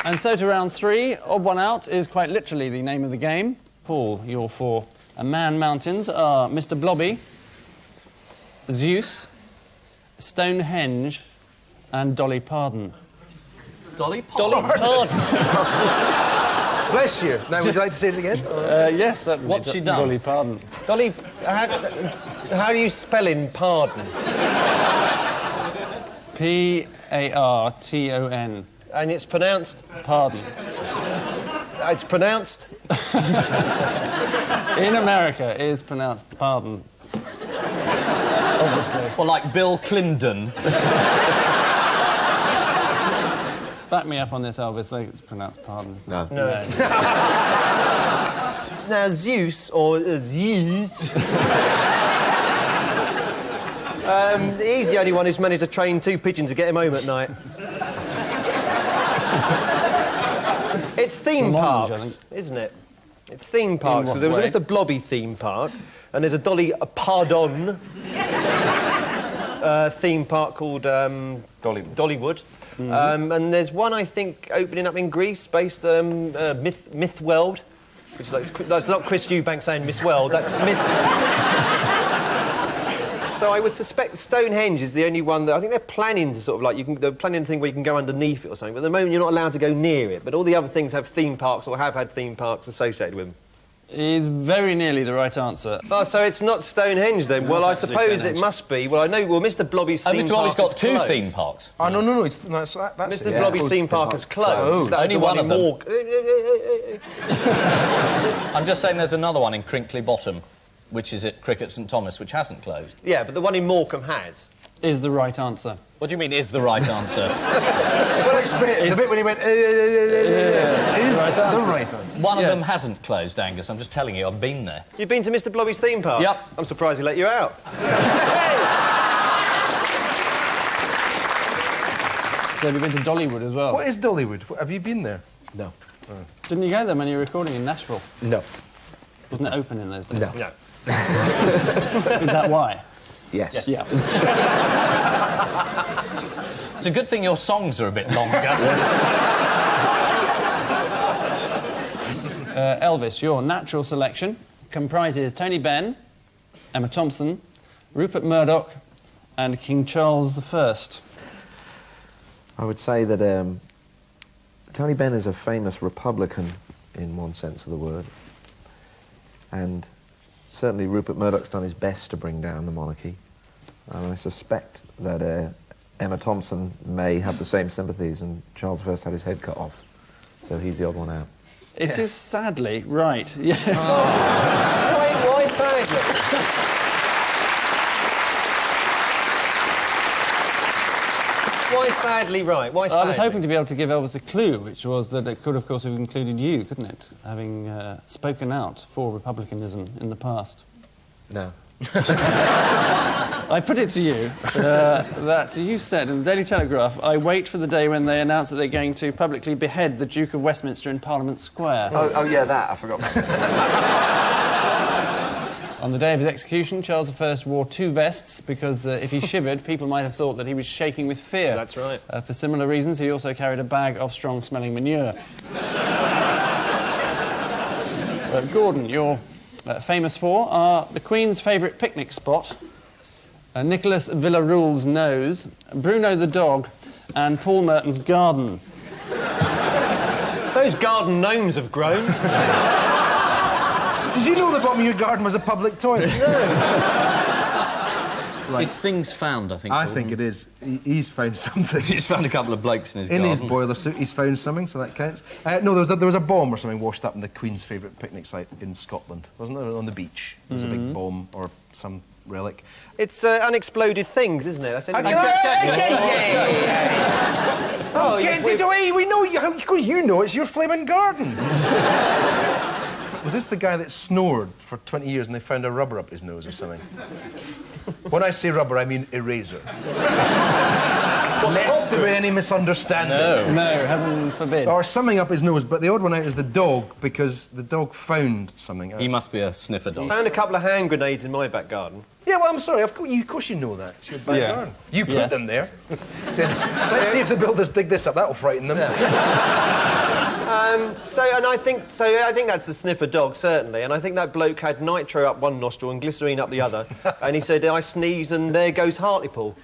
And so to round 3, odd one out is quite literally the name of the game. Paul, your 4 man mountains are Mr. Blobby, Zeus, Stonehenge, and Dolly Parton. Dolly Parton? Dolly Parton. Bless you. Now, would you like to say it again? Yes, certainly. What's she done? Dolly Parton. Dolly... How do you spell in pardon? P-A-R-T-O-N. And it's pronounced... Pardon. It's pronounced... In America, it is pronounced pardon. Obviously. Or like Bill Clinton. Back me up on this, Elvis. I think it's pronounced pardon. No. Now, Zeus, or Zeus... he's the only one who's managed to train 2 pigeons to get him home at night. It's theme parks, isn't it? It's theme parks. Because there was a Mr. Blobby theme park, and there's a Dolly Pardon theme park called Dollywood. Mm-hmm. And there's one, I think, opening up in Greece, based Myth World, which is like, that's not Chris Eubank saying Miss World, that's Myth. So I would suspect Stonehenge is the only one that I think they're planning to sort of like they're planning a thing where you can go underneath it or something. But at the moment you're not allowed to go near it. But all the other things have theme parks or have had theme parks associated with them. Is very nearly the right answer. Oh, so it's not Stonehenge then? Well, I suppose it must be. Well, I know. Well, Mr. Blobby's theme park. Mr. Blobby's got 2 theme parks. Oh no! That's Mr. Blobby's theme park is closed. Only one of them. I'm just saying there's another one in Crinkley Bottom, which is at Cricket St Thomas, which hasn't closed. Yeah, but the one in Morecambe has. Is the right answer. What do you mean, is the right answer? The bit when he went... is the right answer. One of them hasn't closed, Angus. I'm just telling you, I've been there. You've been to Mr. Blobby's theme park? Yep. I'm surprised he let you out. So have you been to Dollywood as well? What is Dollywood? Have you been there? No. Didn't you go there when you were recording in Nashville? No. Wasn't it open in those days? No. Is that why? Yes. Yeah. It's a good thing your songs are a bit longer. Elvis, your natural selection comprises Tony Benn, Emma Thompson, Rupert Murdoch, and King Charles I. I would say that Tony Benn is a famous Republican in one sense of the word. And certainly Rupert Murdoch's done his best to bring down the monarchy. And I suspect that Emma Thompson may have the same sympathies, and Charles I had his head cut off. So he's the odd one out. It is sadly right, yes. Oh. Why sadly? Why sadly right? Why sadly? I was hoping to be able to give Elvis a clue, which was that it could, of course, have included you, couldn't it? Having spoken out for republicanism in the past. No. I put it to you that you said in the Daily Telegraph, I wait for the day when they announce that they're going to publicly behead the Duke of Westminster in Parliament Square. Oh yeah, that. I forgot about that. On the day of his execution, Charles I wore 2 vests because if he shivered, people might have thought that he was shaking with fear. That's right. For similar reasons, he also carried a bag of strong-smelling manure. Gordon, your famous 4 are the Queen's favourite picnic spot, Nicholas Villarule's nose, Bruno the dog, and Paul Merton's garden. Those garden gnomes have grown. Did you know the bottom of your garden was a public toilet? Right. It's things found, I think. I think it is. He's found something. He's found a couple of blokes in his garden. In his boiler suit, he's found something, so that counts. No, there was a bomb or something washed up in the Queen's favourite picnic site in Scotland. Wasn't there? On the beach. There was a big bomb or some relic. It's unexploded things, isn't it? That's Oh, get it away! We know you. How could you know? It's your flaming garden. Was this the guy that snored for 20 years and they found a rubber up his nose or something? When I say rubber, I mean eraser. Lest there be any misunderstanding. No, heaven forbid. Or something up his nose, but the odd one out is the dog, because the dog found something. He must be a sniffer dog. Found a couple of hand grenades in my back garden. Yeah, well, I'm sorry, of course you know that. It's your back garden. You put them there. Let's see if the builders dig this up, that'll frighten them. I think that's the sniffer dog, certainly. And I think that bloke had nitro up one nostril and glycerine up the other. And he said, I sneeze and there goes Hartlepool.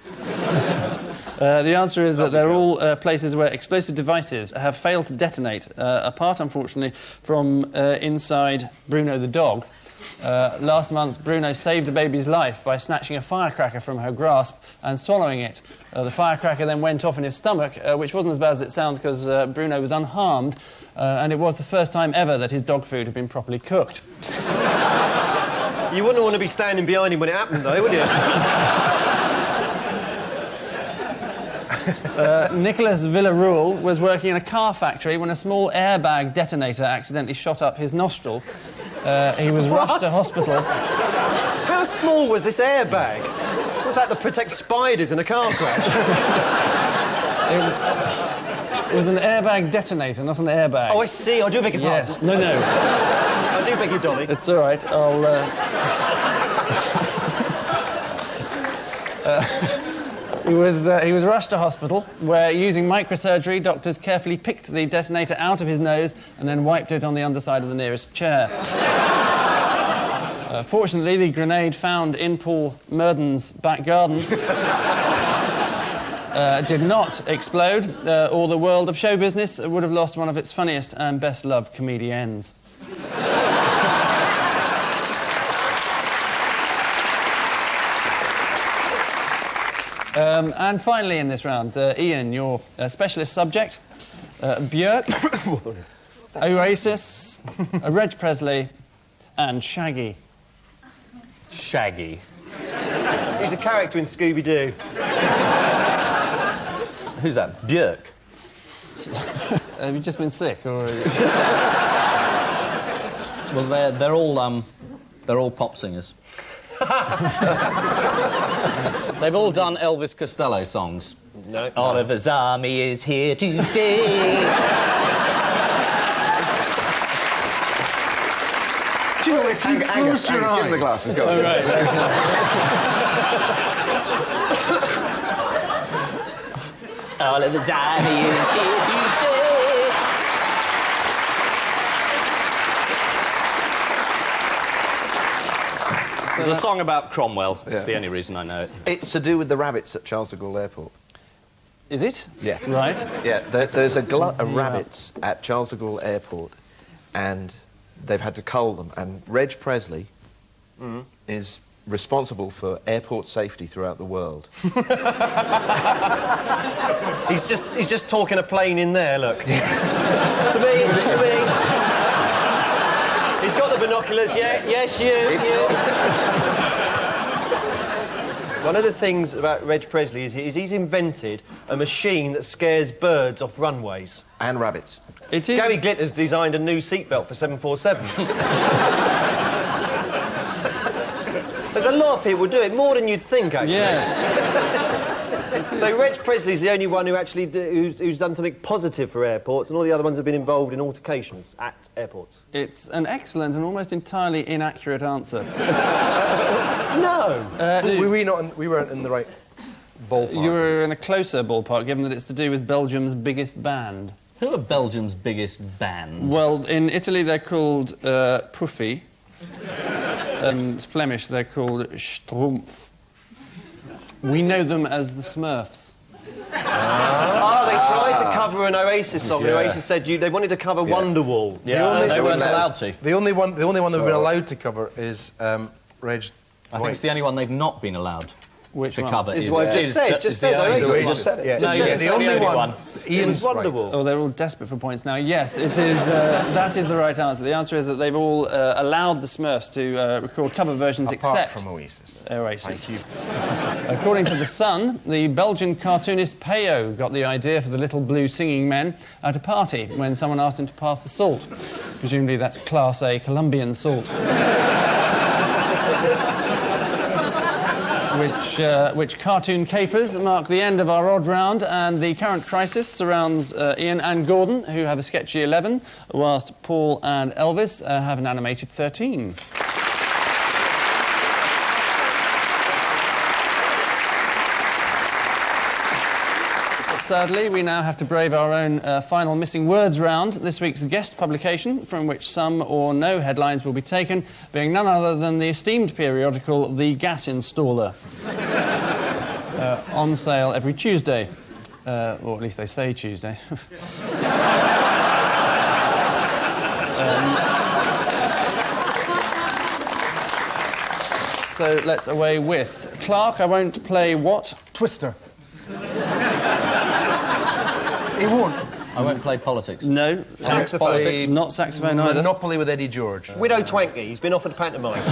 The answer is that they're all places where explosive devices have failed to detonate, apart, unfortunately, from inside Bruno the dog. Last month, Bruno saved a baby's life by snatching a firecracker from her grasp and swallowing it. The firecracker then went off in his stomach, which wasn't as bad as it sounds because Bruno was unharmed, and it was the first time ever that his dog food had been properly cooked. You wouldn't want to be standing behind him when it happened, though, would you? Nicholas Villarreal was working in a car factory when a small airbag detonator accidentally shot up his nostril. He was rushed to hospital. How small was this airbag? Was that to protect spiders in a car crash? It was an airbag detonator, not an airbag. Oh, I see. I do beg your pardon. Yes. No. I do beg your Dolly. It's all right. He was rushed to hospital, where, using microsurgery, doctors carefully picked the detonator out of his nose and then wiped it on the underside of the nearest chair. Fortunately, the grenade found in Paul Merton's back garden did not explode, or the world of show business would have lost one of its funniest and best-loved comedians. And finally in this round, Ian, your specialist subject, Björk, Oasis, Reg Presley and Shaggy. Shaggy. He's a character in Scooby-Doo. Who's that? Björk. Have you just been sick, or...? Well, they're all pop singers. They've all done Elvis Costello songs. No. Oliver's army is here to stay. Do you know, if you close your Angus, give him the eyes... glasses, go on. Oh, right, Oliver's army is here to stay. There's a song about Cromwell. It's the only reason I know it. It's to do with the rabbits at Charles de Gaulle Airport. Is it? Yeah. Right. Yeah, there's a glut of rabbits at Charles de Gaulle Airport, and they've had to cull them. And Reg Presley is responsible for airport safety throughout the world. He's just talking a plane in there, look. To me. He's got the binoculars, yeah? Yes, you. One of the things about Reg Presley is he's invented a machine that scares birds off runways. And rabbits. It is... Gary Glitter's designed a new seatbelt for 747s. There's a lot of people do it, more than you'd think, actually. Yes. So Reg Presley's the only one who actually who's done something positive for airports, and all the other ones have been involved in altercations at airports. It's an excellent and almost entirely inaccurate answer. No. We weren't in the right ballpark. You were in a closer ballpark, given that it's to do with Belgium's biggest band. Who are Belgium's biggest band? Well, in Italy they're called Proefie. And Flemish they're called Schtroumpf. We know them as the Smurfs. Oh, they tried to cover an Oasis song. And Oasis said they wanted to cover Wonderwall. Yeah, they weren't allowed to. The only one they've been allowed to cover is Reg. I think it's the only one they've not been allowed Which to one? cover. Is what I just said. Just said Oasis. Oasis. Yeah, No, just the the only one. It was Wonderwall. Oh, they're all desperate for points now. Yes, it is. That is the right answer. The answer is that they've all allowed the Smurfs to record cover versions Apart except from Oasis. Oasis. Thank you. According to The Sun, the Belgian cartoonist Peyo got the idea for the little blue singing men at a party when someone asked him to pass the salt. Presumably that's Class A Colombian salt. Which cartoon capers mark the end of our odd round, and the current crisis surrounds Ian and Gordon, who have a sketchy 11, whilst Paul and Elvis have an animated 13. sadly, we now have to brave our own final missing words round. This week's guest publication, from which some or no headlines will be taken, being none other than the esteemed periodical The Gas Installer. On sale every Tuesday. Or at least they say Tuesday. So let's away with Clark. I won't play what? Twister. He won't. I won't play politics. No. Saxophone. Politics, not saxophone either. Monopoly with Eddie George. Widow Twanky, he's been offered pantomime.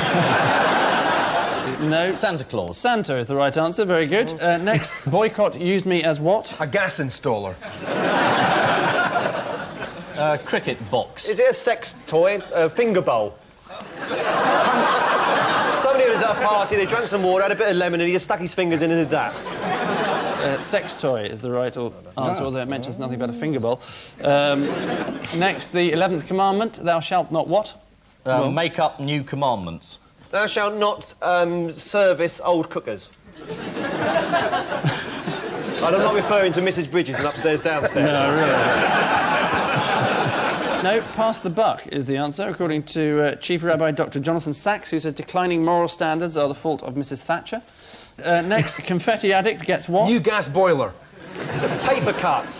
No. Santa Claus. Santa is the right answer. Very good. Next, boycott used me as what? A gas installer. Cricket box. Is it a sex toy? A finger bowl? Somebody was at a party, they drank some water, had a bit of lemon, and he just stuck his fingers in and did that. Sex toy is the right answer, although it mentions nothing about a finger bowl. Next, the 11th commandment, thou shalt not what? Make up new commandments. Thou shalt not service old cookers. I'm not referring to Mrs. Bridges and upstairs, downstairs. No, really. No, pass the buck is the answer, according to Chief Rabbi Dr. Jonathan Sachs, who says declining moral standards are the fault of Mrs. Thatcher. Next, confetti addict gets what? New gas boiler. Paper cut.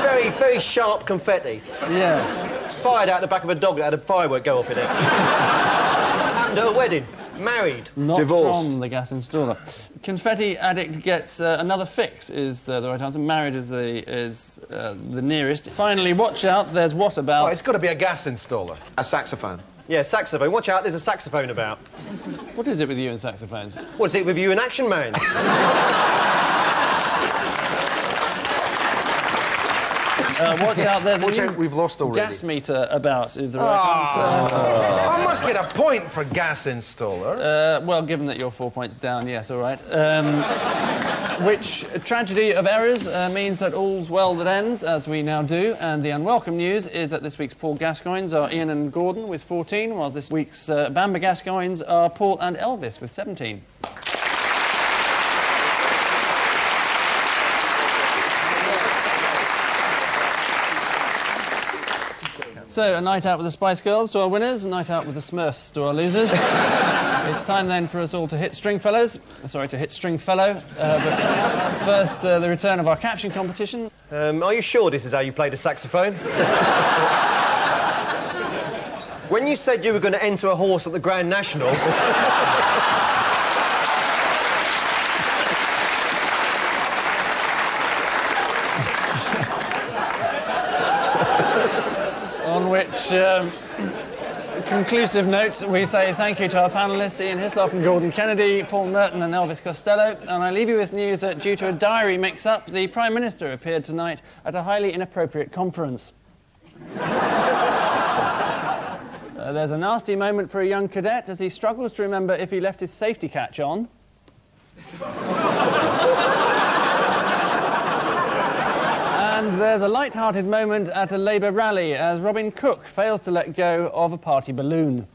Very, very sharp confetti. Yes. Fired out the back of a dog that had a firework go off in it. Happened at a wedding. Married. Not Divorced. from the gas installer. Confetti addict gets another fix is the right answer. Married is the nearest. Finally, watch out, there's what about? Oh, it's got to be a gas installer. A saxophone. Yeah, saxophone. Watch out, there's a saxophone about. What is it with you and saxophones? What's it with you and Action Man? Watch out, there's a Watch new out, we've lost already. gas meter about is the right answer. I must get a point for gas installer. Well, given that you're 4 points down, yes, all right. Which tragedy of errors means that all's well that ends, as we now do, and the unwelcome news is that this week's Paul Gascoignes are Ian and Gordon with 14, while this week's Bamba Gascoignes are Paul and Elvis with 17. So, a night out with the Spice Girls to our winners, a night out with the Smurfs to our losers. It's time then for us all to hit Stringfellows. Sorry, to hit Stringfellow. But first, the return of our caption competition. Are you sure this is how you play the saxophone? When you said you were going to enter a horse at the Grand National... On which, conclusive note, we say thank you to our panellists, Ian Hislop and Gordon Kennedy, Paul Merton and Elvis Costello. And I leave you with news that, due to a diary mix-up, the Prime Minister appeared tonight at a highly inappropriate conference. There's a nasty moment for a young cadet as he struggles to remember if he left his safety catch on. And there's a light-hearted moment at a Labour rally as Robin Cook fails to let go of a party balloon.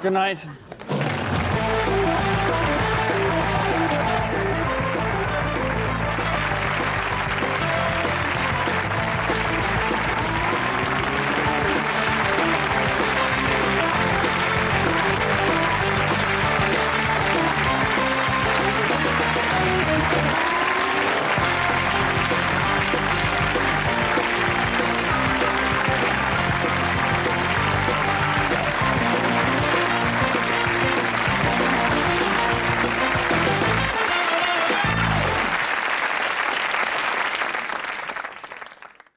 Good night.